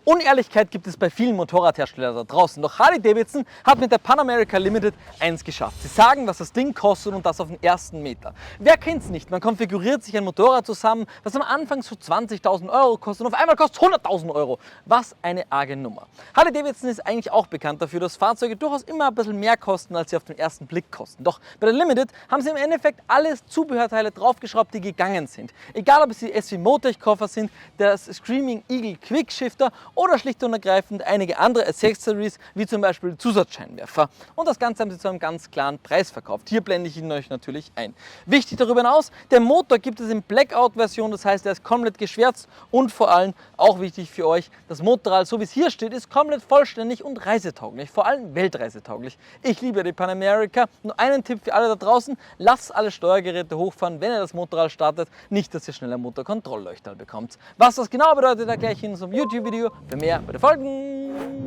Unehrlichkeit gibt es bei vielen Motorradherstellern da draußen, doch Harley-Davidson hat mit der Pan America Limited eins geschafft. Sie sagen, was das Ding kostet und das auf den ersten Meter. Wer kennt es nicht? Man konfiguriert sich ein Motorrad zusammen, das am Anfang so 20.000 Euro kostet und auf einmal kostet 100.000 Euro. Was eine arge Nummer. Harley-Davidson ist eigentlich auch bekannt dafür, dass Fahrzeuge durchaus immer ein bisschen mehr kosten, als sie auf den ersten Blick kosten. Doch bei der Limited haben sie im Endeffekt alle Zubehörteile draufgeschraubt, die gegangen sind. Egal ob es die SV Motec Koffer sind, der Screaming Eagle Quickshifter oder schlicht und ergreifend einige andere Accessories, wie zum Beispiel Zusatzscheinwerfer. Und das Ganze haben sie zu einem ganz klaren Preis verkauft. Hier blende ich ihn euch natürlich ein. Wichtig darüber hinaus, der Motor gibt es in Blackout-Version, das heißt, er ist komplett geschwärzt und vor allem auch wichtig für euch, das Motorrad, so wie es hier steht, ist komplett vollständig und reisetauglich, vor allem weltreisetauglich. Ich liebe die Pan America. Nur einen Tipp für alle da draußen, lasst alle Steuergeräte hochfahren, wenn ihr das Motorrad startet, nicht, dass ihr schnell ein Motorkontrollleuchterl bekommt. Was das genau bedeutet, erkläre ich in unserem YouTube-Video. Für mehr bitte folgen!